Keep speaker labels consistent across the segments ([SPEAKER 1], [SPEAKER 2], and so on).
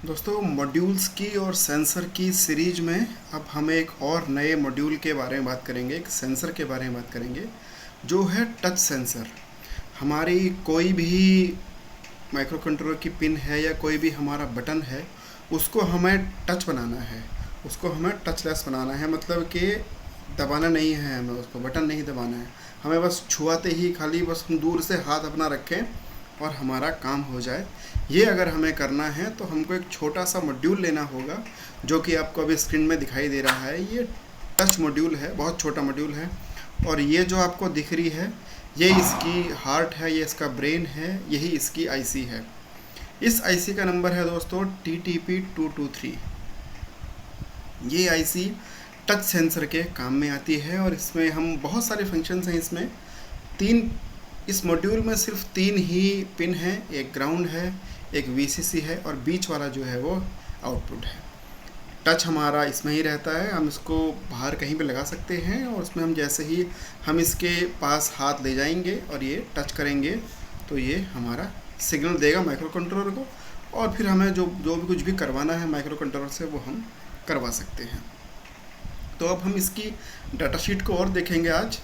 [SPEAKER 1] दोस्तों मॉड्यूल्स की और सेंसर की सीरीज में अब हम एक और नए मॉड्यूल के बारे में बात करेंगे, एक सेंसर के बारे में बात करेंगे जो है टच सेंसर। हमारी कोई भी माइक्रो कंट्रोलर की पिन है या कोई भी हमारा बटन है, उसको हमें टच बनाना है, उसको हमें टचलेस बनाना है। मतलब कि दबाना नहीं है, हमें उसको बटन नहीं दबाना है, हमें बस छुआते ही खाली बस हम दूर से हाथ अपना रखें और हमारा काम हो जाए। ये अगर हमें करना है तो हमको एक छोटा सा मॉड्यूल लेना होगा जो कि आपको अभी स्क्रीन में दिखाई दे रहा है। ये टच मॉड्यूल है, बहुत छोटा मॉड्यूल है। और ये जो आपको दिख रही है ये इसकी हार्ट है, ये इसका ब्रेन है, यही इसकी आईसी है। इस आईसी का नंबर है दोस्तों TTP223। ये आईसी टच सेंसर के काम में आती है और इसमें हम बहुत सारे फंक्शंस हैं। इसमें इस मॉड्यूल में सिर्फ 3 ही पिन हैं, एक ग्राउंड है, एक VCC है और बीच वाला जो है वो आउटपुट है। टच हमारा इसमें ही रहता है, हम इसको बाहर कहीं पे लगा सकते हैं और उसमें हम जैसे ही हम इसके पास हाथ ले जाएंगे और ये टच करेंगे तो ये हमारा सिग्नल देगा माइक्रो कंट्रोलर को और फिर हमें जो भी कुछ भी करवाना है माइक्रो कंट्रोलर से वो हम करवा सकते हैं। तो अब हम इसकी डाटा शीट को और देखेंगे आज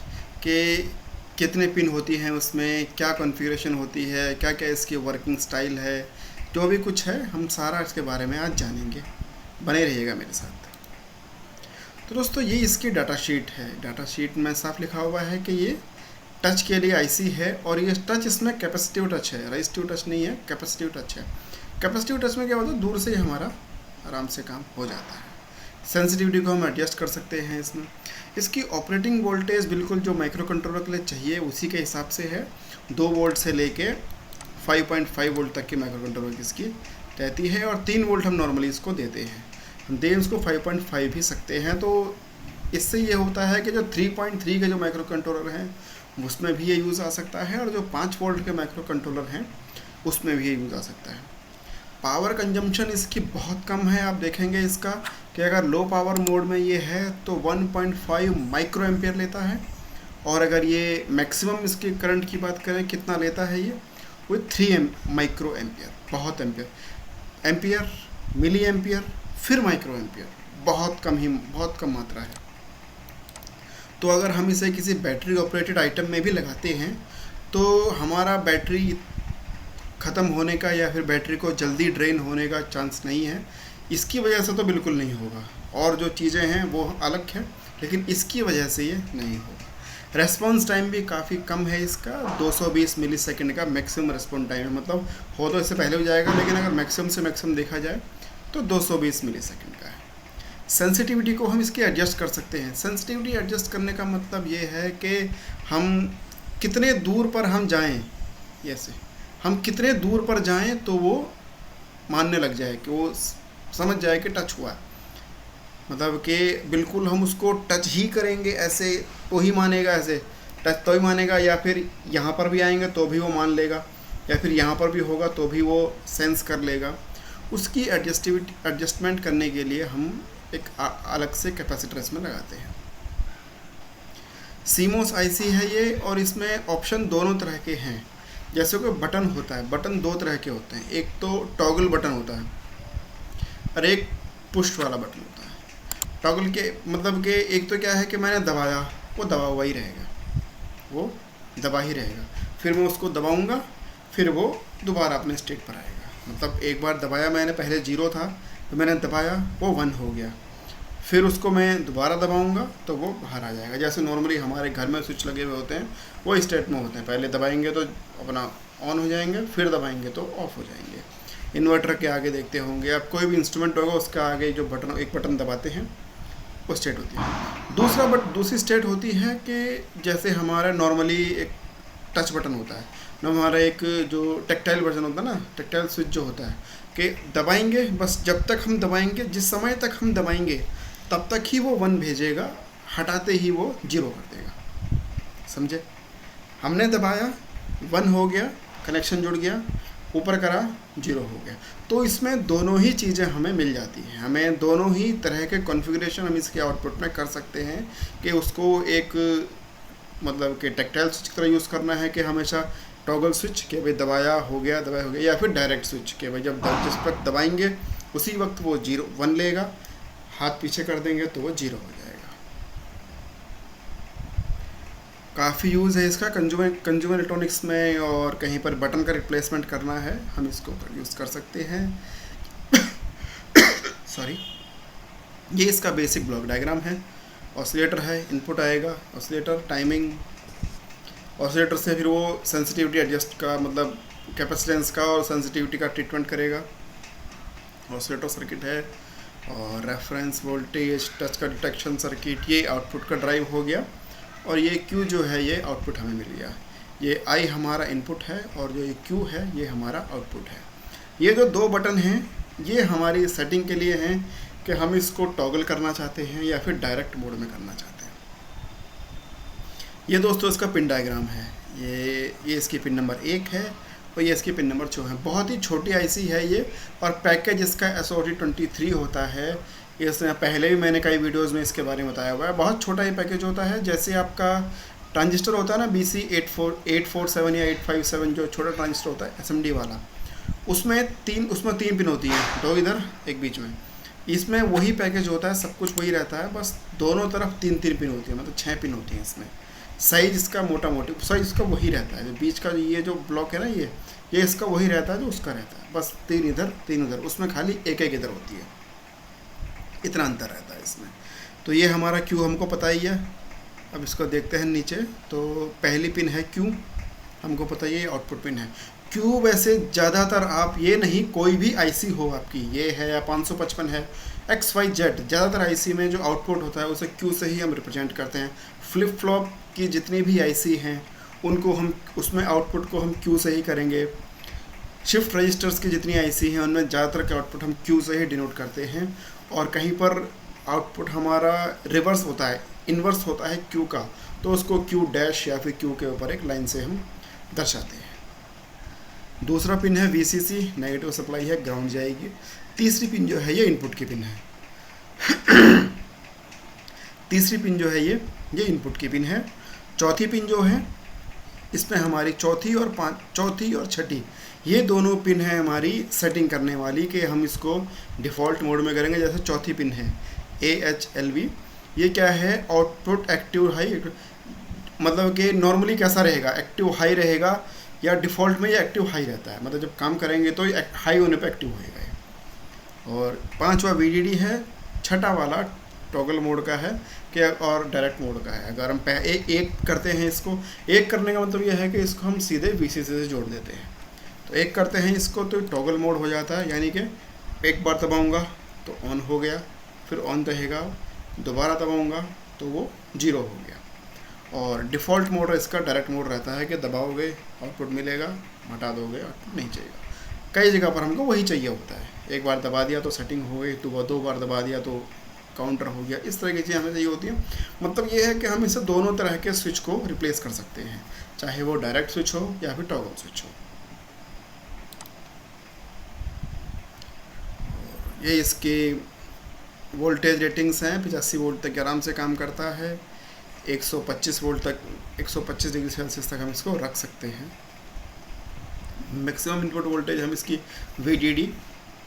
[SPEAKER 1] कि कितने पिन होती हैं उसमें, क्या कॉन्फ़िगरेशन होती है, क्या क्या इसकी वर्किंग स्टाइल है, जो भी कुछ है हम सारा इसके बारे में आज जानेंगे। बने रहिएगा मेरे साथ। तो दोस्तों ये इसकी डाटा शीट है। डाटा शीट में साफ लिखा हुआ है कि ये टच के लिए आईसी है और ये टच इसमें कैपेसिटिव टच है, रेजिस्टिव टच नहीं है, कैपेसिटिव टच है। कैपेसिटिव टच में क्या होता है, दूर से ही हमारा आराम से काम हो जाता है। सेंसिटिविटी को हम एडजस्ट कर सकते हैं इसमें। इसकी ऑपरेटिंग वोल्टेज बिल्कुल जो माइक्रो कंट्रोलर के लिए चाहिए उसी के हिसाब से है। 2 वोल्ट से लेके 5.5 वोल्ट तक की माइक्रो कंट्रोलर इसकी रहती है और 3 वोल्ट हम नॉर्मली इसको देते हैं। हम दे इसको 5.5 भी सकते हैं। तो इससे ये होता है कि जो 3.3 के जो माइक्रो कंट्रोलर हैं उसमें भी ये यूज़ आ सकता है और जो 5 वोल्ट के माइक्रो कंट्रोलर हैं उसमें भी ये यूज़ आ सकता है। पावर कंजम्पशन इसकी बहुत कम है। आप देखेंगे इसका कि अगर लो पावर मोड में ये है तो 1.5 माइक्रो एम्पियर लेता है और अगर ये मैक्सिमम इसके करंट की बात करें कितना लेता है ये, वो 3 माइक्रो एम्पियर। बहुत एम्पियर, मिली एम्पियर, फिर माइक्रो एम्पियर, बहुत कम मात्रा है। तो अगर हम इसे किसी बैटरी ऑपरेटेड आइटम में भी लगाते हैं तो हमारा बैटरी ख़त्म होने का या फिर बैटरी को जल्दी ड्रेन होने का चांस नहीं है। इसकी वजह से तो बिल्कुल नहीं होगा, और जो चीज़ें हैं वो अलग है, लेकिन इसकी वजह से ये नहीं होगा। रेस्पॉन्स टाइम भी काफ़ी कम है इसका, 220 मिली सेकेंड का मैक्सिमम रेस्पॉन्स टाइम है। मतलब हो तो इससे पहले हो जाएगा, लेकिन अगर मैक्सिमम से मैक्सिमम देखा जाए तो 220 मिली सेकेंड का है। सेंसिटिविटी को हम इसकी एडजस्ट कर सकते हैं। सेंसिटिविटी एडजस्ट करने का मतलब ये है कि हम कितने दूर पर हम जाएँ, ऐसे हम कितने दूर पर जाएं तो वो मानने लग जाए कि वो समझ जाए कि टच हुआ है। मतलब कि बिल्कुल हम उसको टच ही करेंगे ऐसे तो ही मानेगा, ऐसे टच तो ही मानेगा, या फिर यहाँ पर भी आएंगे तो भी वो मान लेगा, या फिर यहाँ पर भी होगा तो भी वो सेंस कर लेगा। उसकी एडजस्टमेंट करने के लिए हम एक अलग से कैपेसिटर इसमें लगाते हैं। सीमोस आईसी है ये और इसमें ऑप्शन दोनों तरह के हैं। जैसे कोई बटन होता है, बटन 2 तरह के होते हैं, एक तो टॉगल बटन होता है और एक पुश वाला बटन होता है। टॉगल के मतलब कि एक तो क्या है कि मैंने दबाया, वो दबा हुआ ही रहेगा, वो दबा ही रहेगा, फिर मैं उसको दबाऊंगा फिर वो दोबारा अपने स्टेट पर आएगा। मतलब एक बार दबाया मैंने, पहले 0 था तो मैंने दबाया वो 1 हो गया, फिर उसको मैं दोबारा दबाऊंगा तो वो बाहर आ जाएगा। जैसे नॉर्मली हमारे घर में स्विच लगे हुए होते हैं वो स्टेट में होते हैं, पहले दबाएंगे तो अपना ऑन हो जाएंगे, फिर दबाएंगे तो ऑफ हो जाएंगे। इन्वर्टर के आगे देखते होंगे आप, कोई भी इंस्ट्रूमेंट होगा उसका आगे जो बटन, एक बटन दबाते हैं वो स्टेट होती है। दूसरी स्टेट होती है कि जैसे हमारा नॉर्मली एक टच बटन होता है, हमारा एक जो टेक्टाइल वर्जन होता है ना, टेक्टाइल स्विच जो होता है कि दबाएंगे, बस जब तक हम दबाएंगे, जिस समय तक हम दबाएंगे तब तक ही वो 1 भेजेगा, हटाते ही वो 0 कर देगा। समझे? हमने दबाया 1 हो गया, कनेक्शन जुड़ गया, ऊपर करा 0 हो गया। तो इसमें दोनों ही चीज़ें हमें मिल जाती हैं। हमें दोनों ही तरह के कॉन्फ़िगरेशन हम इसके आउटपुट में कर सकते हैं कि उसको एक मतलब कि टेक्टाइल स्विच की तरह यूज़ करना है कि हमेशा टॉगल स्विच के भाई दबाया हो गया, या फिर डायरेक्ट स्विच के भाई जब जिस पर दबाएंगे उसी वक्त वो 1 लेगा, हाथ पीछे कर देंगे तो वो 0 हो जाएगा। काफ़ी यूज़ है इसका कंज्यूमर इलेक्ट्रॉनिक्स में, और कहीं पर बटन का रिप्लेसमेंट करना है हम इसको यूज़ कर सकते हैं। सॉरी, ये इसका बेसिक ब्लॉक डायग्राम है। ऑसिलेटर है, इनपुट आएगा ऑसिलेटर, टाइमिंग ऑसिलेटर से फिर वो सेंसिटिविटी एडजस्ट का, मतलब कैपेसिटेंस का और सेंसिटिविटी का ट्रीटमेंट करेगा। ऑसिलेटर सर्किट है, और रेफरेंस वोल्टेज, टच का डिटेक्शन सर्किट, ये आउटपुट का ड्राइव हो गया, और ये Q जो है ये आउटपुट हमें मिल गया। ये I हमारा इनपुट है, और जो ये Q है ये हमारा आउटपुट है। ये जो 2 बटन हैं ये हमारी सेटिंग के लिए हैं कि हम इसको टॉगल करना चाहते हैं या फिर डायरेक्ट मोड में करना चाहते हैं। ये दोस्तों इसका पिन डायग्राम है। ये इसकी पिन नंबर 1 है, और ये इसकी पिन नंबर 2 है। बहुत ही छोटी IC है ये, और पैकेज इसका SOT23 होता है। इसमें पहले भी मैंने कई वीडियोज़ में इसके बारे में बताया हुआ है। बहुत छोटा ही पैकेज होता है, जैसे आपका ट्रांजिस्टर होता है ना BC847 या 857, जो छोटा ट्रांजिस्टर होता है SMD वाला, उसमें 3 पिन होती हैं, 2 इधर 1 बीच में। इसमें वही पैकेज होता है, सब कुछ वही रहता है, बस दोनों तरफ 3 पिन होती है, मतलब 6 पिन होती हैं इसमें। साइज इसका मोटी साइज इसका वही रहता है, जो बीच का ये जो ब्लॉक है ना, ये इसका वही रहता है जो उसका रहता है, बस 3 इधर 3 उधर, उसमें खाली एक इधर होती है, इतना अंतर रहता है इसमें। तो ये हमारा Q हमको पता ही है। अब इसको देखते हैं नीचे, तो पहली पिन है Q, हमको पता ही है आउटपुट पिन है। Q वैसे ज़्यादातर आप ये नहीं, कोई भी IC हो आपकी, ये है या 555 है, XYZ, ज़्यादातर IC में जो आउटपुट होता है उसे Q से ही हम रिप्रेजेंट करते हैं। फ्लिप फ्लॉप की जितनी भी IC हैं उनको हम, उसमें आउटपुट को हम Q से ही करेंगे। शिफ्ट रजिस्टर्स की जितनी IC हैं उनमें ज़्यादातर के आउटपुट हम Q से ही डिनोट करते हैं। और कहीं पर आउटपुट हमारा रिवर्स होता है, इन्वर्स होता है Q का, तो उसको Q डैश या फिर Q के ऊपर एक लाइन से हम दर्शाते हैं। दूसरा पिन है VCC, नेगेटिव सप्लाई है, ग्राउंड जाएगी। तीसरी पिन जो है ये इनपुट की पिन है। तीसरी पिन जो है ये इनपुट की पिन है। चौथी पिन जो है इसमें हमारी चौथी और छठी, ये दोनों पिन है हमारी सेटिंग करने वाली, कि हम इसको डिफ़ॉल्ट मोड में करेंगे। जैसे चौथी पिन है AHLV, ये क्या है, आउटपुट एक्टिव हाई, मतलब कि नॉर्मली कैसा रहेगा, एक्टिव हाई रहेगा, या डिफ़ॉल्ट में ये एक्टिव हाई रहता है, मतलब जब काम करेंगे तो हाई होने पे एक्टिव होएगा। और 5वां VDD है, छठा वाला टॉगल मोड का है कि, और डायरेक्ट मोड का है। अगर हम एक करते हैं, इसको एक करने का मतलब यह है कि इसको हम सीधे VCC से जोड़ देते हैं। तो एक करते हैं इसको तो टॉगल मोड हो जाता है, यानी कि एक बार दबाऊंगा तो ऑन हो गया, फिर ऑन रहेगा, दोबारा दबाऊंगा तो वो 0 हो गया। और डिफ़ॉल्ट मोड इसका डायरेक्ट मोड रहता है कि दबाओगे आउटपुट मिलेगा, हटा दोगे आउटपुट नहीं चाहिए। कई जगह पर हमको वही चाहिए होता है, एक बार दबा दिया तो सेटिंग हो गई, तो 2 बार दबा दिया तो काउंटर हो गया, इस तरह की चीज़ें हमें चाहिए होती हैं। मतलब ये है कि हम इसे दोनों तरह के स्विच को रिप्लेस कर सकते हैं, चाहे वो डायरेक्ट स्विच हो या फिर टॉगल स्विच हो। ये इसके वोल्टेज रेटिंग्स हैं, 85 वोल्ट तक आराम से काम करता है, 125 वोल्ट तक, 125 डिग्री सेल्सियस तक हम इसको रख सकते हैं। मैक्सिमम इनपुट वोल्टेज हम इसकी VDD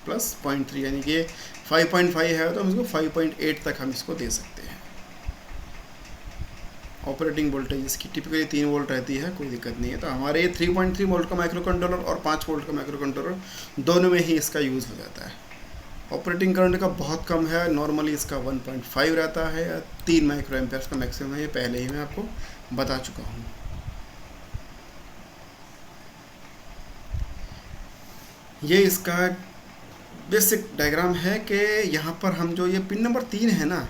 [SPEAKER 1] प्लस 0.3, यानी कि 5.5 है तो हम इसको 5.8 तक हम इसको दे सकते हैं। ऑपरेटिंग वोल्टेज इसकी टिपिकली 3 वोल्ट रहती है, कोई दिक्कत नहीं है। तो हमारे ये 3.3 वोल्ट का माइक्रो कंट्रोलर और 5 वोल्ट का माइक्रो कंट्रोलर दोनों में ही इसका यूज़ हो जाता है। ऑपरेटिंग करंट का बहुत कम है, नॉर्मली इसका 1.5 रहता है, 3 माइक्रो एम्पेयर्स का मैक्सिमम है, ये पहले ही मैं आपको बता चुका हूँ। ये इसका बेसिक डायग्राम है कि यहाँ पर हम जो ये पिन नंबर 3 है ना,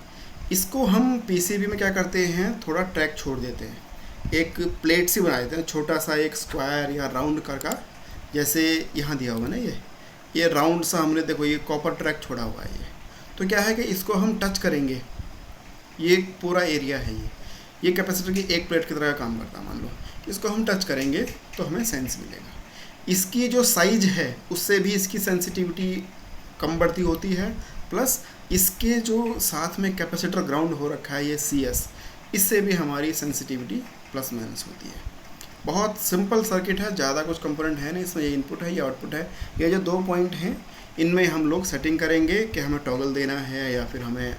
[SPEAKER 1] इसको हम PCB में क्या करते हैं, थोड़ा ट्रैक छोड़ देते हैं, एक प्लेट सी बना देते हैं, छोटा सा एक स्क्वायर या राउंड का, जैसे यहाँ दिया हुआ ना, ये राउंड सा हमने, देखो ये कॉपर ट्रैक छोड़ा हुआ है। ये तो क्या है कि इसको हम टच करेंगे, ये पूरा एरिया है, ये कैपेसिटर की एक प्लेट की तरह काम करता है। मान लो इसको हम टच करेंगे तो हमें सेंस मिलेगा। इसकी जो साइज है उससे भी इसकी सेंसिटिविटी कम बढ़ती होती है, प्लस इसके जो साथ में कैपेसिटर ग्राउंड हो रखा है ये CS, इससे भी हमारी सेंसिटिविटी प्लस माइनस होती है। बहुत सिंपल सर्किट है, ज़्यादा कुछ कंपोनेंट है नहीं इसमें। ये इनपुट है, ये आउटपुट है। ये जो 2 पॉइंट हैं इनमें हम लोग सेटिंग करेंगे कि हमें टॉगल देना है या फिर हमें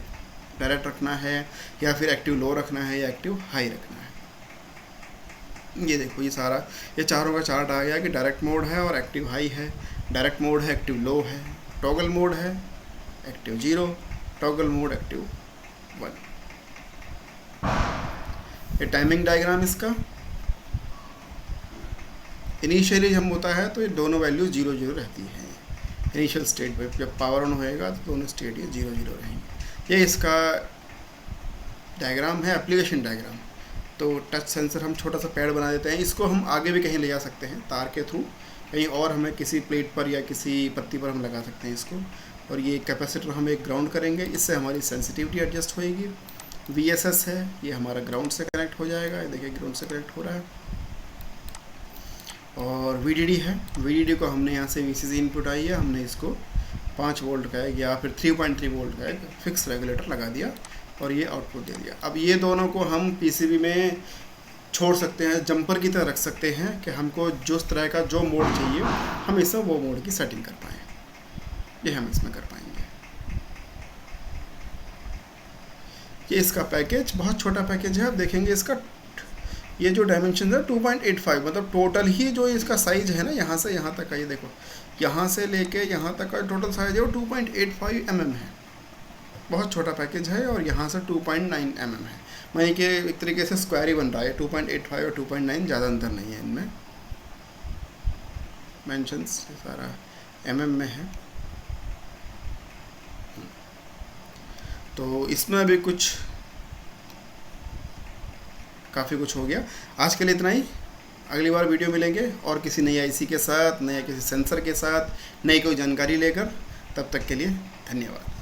[SPEAKER 1] डायरेक्ट रखना है या फिर एक्टिव लो रखना है या एक्टिव हाई रखना है। ये देखो ये सारा ये चारों का चार्ट आ गया कि डायरेक्ट मोड है और एक्टिव हाई है, डायरेक्ट मोड है, एक्टिव लो है, टॉगल मोड है, एक्टिव 0, टॉगल मोड एक्टिव 1। ये टाइमिंग डायग्राम इसका इनिशियली हम होता है तो ये दोनों वैल्यू 0 0 रहती हैं इनिशियल स्टेट पे। जब पावर ऑन होएगा तो दोनों स्टेट ये 0 0 रहेंगे। ये इसका डायग्राम है, एप्लीकेशन डायग्राम। तो टच सेंसर हम छोटा सा पैड बना देते हैं, इसको हम आगे भी कहीं ले जा सकते हैं तार के थ्रू, कहीं और हमें किसी प्लेट पर या किसी पत्ती पर हम लगा सकते हैं इसको। और ये कैपेसिटर हम एक ग्राउंड करेंगे, इससे हमारी सेंसिटिविटी एडजस्ट होएगी। VSS है, ये हमारा ग्राउंड से कनेक्ट हो जाएगा, ये देखिए ग्राउंड से कनेक्ट हो रहा है। और VDD है, VDD को हमने यहाँ से VCC इनपुट आई है, हमने इसको 5 वोल्ट का है या फिर 3.3 वोल्ट का एक फिक्स रेगुलेटर लगा दिया और ये आउटपुट दे दिया। अब ये दोनों को हम PCB में छोड़ सकते हैं, जंपर की तरह रख सकते हैं कि हमको जिस तरह का जो मोड चाहिए हम इसमें वो मोड की सेटिंग कर पाएँ, ये हम इसमें कर पाएंगे। ये इसका पैकेज बहुत छोटा पैकेज है। आप देखेंगे इसका ये जो डायमेंशन है 2.85, मतलब टोटल ही जो इसका साइज़ है ना, यहाँ से यहाँ तक का, ये देखो यहाँ से लेके यहाँ तक का टोटल साइज़ है वो 2.85 mm है। बहुत छोटा पैकेज है और यहाँ से 2.9 mm है। वहीं के एक तरीके से स्क्वायर ही बन रहा है, 2.85 और 2.9 ज़्यादा अंतर नहीं है इनमें। मेंशंस सारा mm में है। तो इसमें अभी कुछ काफ़ी कुछ हो गया। आज के लिए इतना ही, अगली बार वीडियो मिलेंगे और किसी नई IC के साथ, नया किसी सेंसर के साथ, नई कोई जानकारी लेकर। तब तक के लिए धन्यवाद।